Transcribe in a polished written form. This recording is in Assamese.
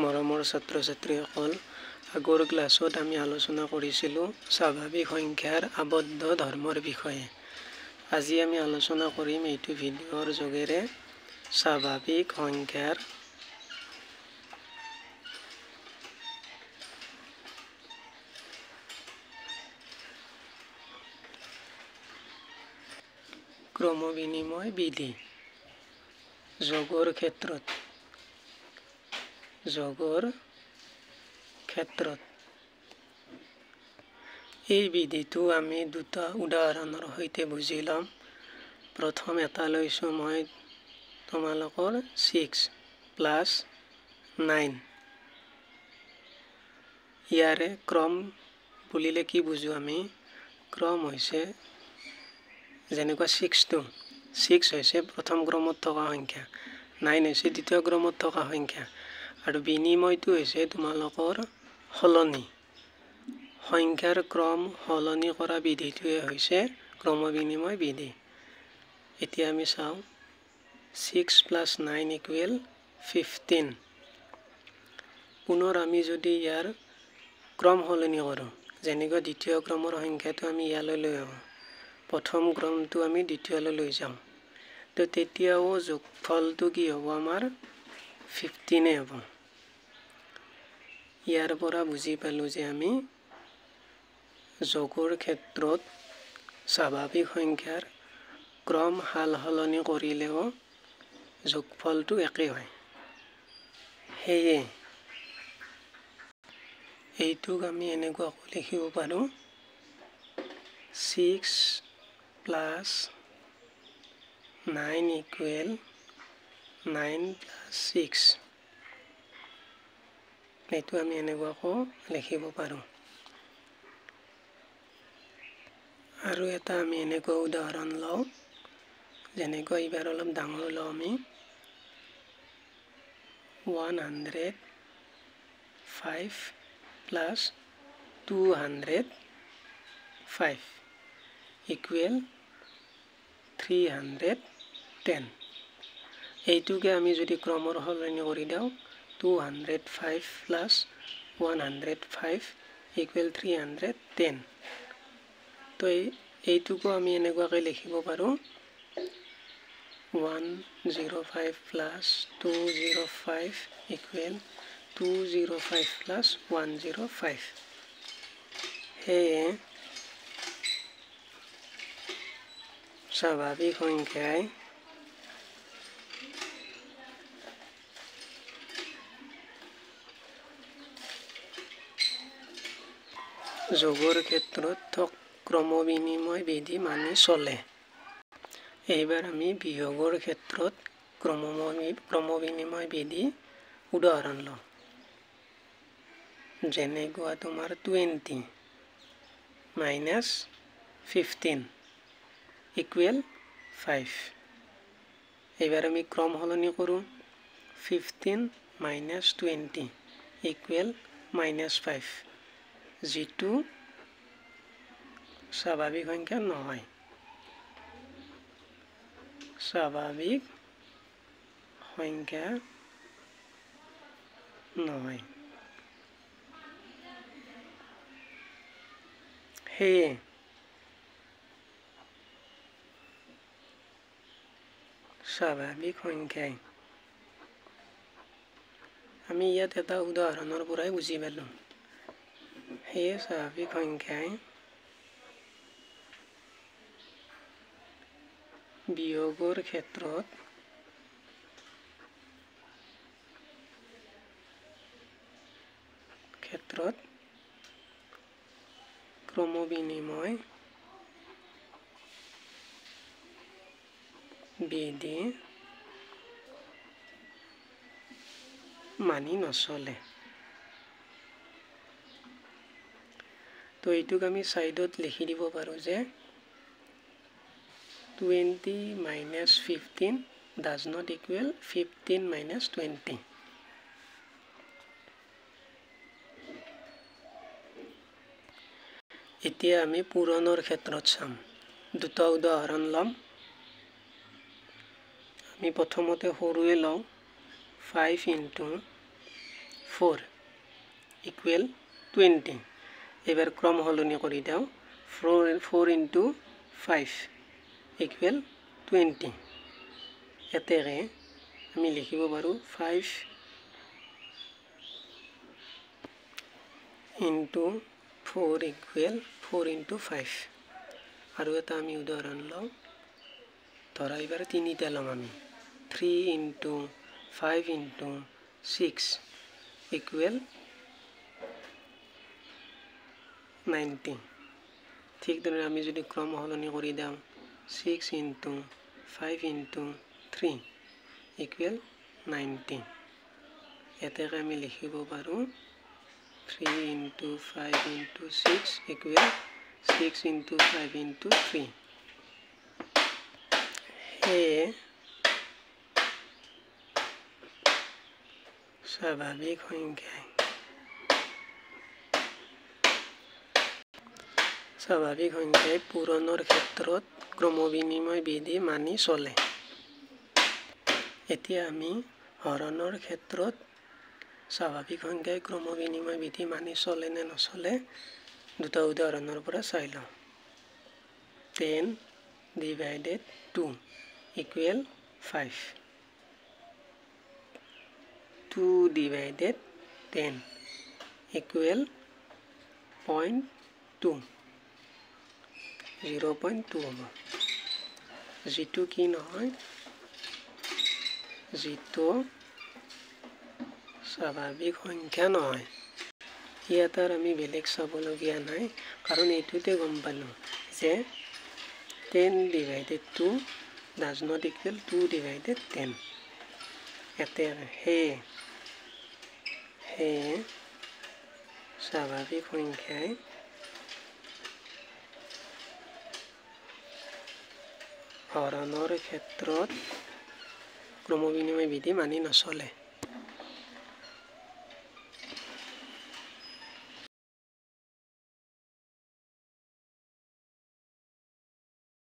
মৰমৰ ছাত্ৰ ছাত্ৰীসকল, আগৰ ক্লাছত আমি আলোচনা কৰিছিলোঁ স্বাভাৱিক সংখ্যাৰ আবদ্ধ ধৰ্মৰ বিষয়ে। আজি আমি আলোচনা কৰিম এইটো ভিডিঅ'ৰ যোগেৰে স্বাভাৱিক সংখ্যাৰ ক্ৰমবিনিময় বিধি। যোগৰ ক্ষেত্ৰত এই বিধিটো আমি দুটা উদাহৰণৰ সৈতে বুজি ল'ম। প্ৰথম এটা লৈছোঁ মই তোমালোকৰ 6 + 9। ইয়াৰে ক্ৰম বুলিলে কি বুজো আমি? ক্ৰম হৈছে যেনেকুৱা 6 হৈছে প্ৰথম ক্ৰমত থকা সংখ্যা, 9 হৈছে দ্বিতীয় ক্ৰমত থকা সংখ্যা, আৰু বিনিময়টো হৈছে তোমালোকৰ সলনি। সংখ্যাৰ ক্ৰম সলনি কৰা বিধিটোৱে হৈছে ক্ৰমবিনিময় বিধি। এতিয়া আমি চাওঁ 6 + 9 = 15। পুনৰ আমি যদি ইয়াৰ ক্ৰম সলনি কৰোঁ, যেনেকৈ দ্বিতীয় ক্ৰমৰ সংখ্যাটো আমি ইয়ালৈ লৈ আহোঁ, প্ৰথম ক্ৰমটো আমি দ্বিতীয়লৈ লৈ যাওঁ, তো তেতিয়াও যোগফলটো কি হ'ব? আমাৰ 15 হ'ব। ইয়াৰ পৰা বুজি পালোঁ যে আমি যোগৰ ক্ষেত্ৰত স্বাভাৱিক সংখ্যাৰ ক্ৰম সাল সলনি কৰিলেও যোগফলটো একেই হয়। সেয়ে এইটোক আমি এনেকুৱাকৈ লিখিব পাৰোঁ 6 + 9 = 9 + 6। এইটো আমি এনেকুৱাকৈ লিখিব পাৰোঁ। আৰু এটা আমি এনেকুৱা উদাহৰণ লওঁ, যেনেকৈ এইবাৰ অলপ ডাঙৰ লওঁ আমি 105 + 205 = 310। এইটোকে আমি যদি ক্ৰমৰ সলনি কৰি দিওঁ, 205 + 105 = 310। তো এইটোকো আমি এনেকুৱাকৈ লিখিব পাৰোঁ 105 + 205 = 205 + 105। সেয়ে স্বাভাৱিক সংখ্যাই যোগৰ ক্ষেত্ৰত ক্ৰমবিনিময় বিধি মানি চলে। এইবাৰ আমি বিয়োগৰ ক্ষেত্ৰত ক্ৰমবিনিময় বিধি উদাহৰণ লওঁ। যেনেকুৱা তোমাৰ 20 - 15 = 5। এইবাৰ আমি ক্ৰম সলনি কৰোঁ, 15 - 20 = -5, যিটো স্বাভাৱিক সংখ্যা নহয়। স্বাভাৱিক সংখ্যা নহয়। সেয়ে স্বাভাৱিক সংখ্যাই, আমি ইয়াত এটা উদাহৰণৰ পৰাই বুজি পালোঁ। সেয়ে স্বাভাৱিক সংখ্যাই বিয়োগৰ ক্ষেত্ৰত ক্ৰমবিনিময় বিধি মানি নচলে। তো এইটোক আমি ছাইডত লিখি দিব পাৰোঁ যে 20 - 15 does not equal 15 - 20. এতিয়া আমি পূৰণৰ ক্ষেত্ৰত চাম। দুটা উদাহৰণ ল'ম। আমি প্ৰথমতে সৰুৱে লওঁ, 5 × 4 ইকুৱেল 20 এবাৰ ক্ৰম সলনি কৰি দাও 4 into 5 ইকুৱেল 20 এতেকে আমি লিখিব পাৰো 5 into 4 equal 4 into 5 আৰু এটা আমি উদাহৰণ লওঁ ধৰা এবাৰ তিনিটা লম আমি 3 into 5 into 6 equal 90 ঠিক দৰে আমি যদি ক্ৰম সলনি কৰি দাও 6 into 5 into 3 equal 90 এতেকে আমি লিখিব পাৰো 3 into 5 into 6 equal 6 into 5 into 3 স্বাভাৱিক সংখ্যাই পূৰণৰ ক্ষেত্ৰত ক্ৰমবিনিময় বিধি মানি চলে এতিয়া আমি হৰণৰ ক্ষেত্ৰত স্বাভাৱিক সংখ্যাই ক্ৰমবিনিময় বিধি মানি চলে নে নচলে দুটা উদাহৰণৰ পৰা চাই লওঁ 10 divided 2 equal 5 2 divided 10 equal 0.2 0.2 হ'ব যিটো কি নহয় যিটো স্বাভাৱিক সংখ্যা নহয় ইয়াৰ আমি বেলেগ চাবলগীয়া নাই কাৰণ এইটোতে গম পালো যে 10 divided 2 does not equal 2 divided 10 এতে হে স্বাভাৱিক সংখ্যাই হৰণৰ ক্ষেত্ৰত ক্ৰমবিনিময় বিধি মানি নচলে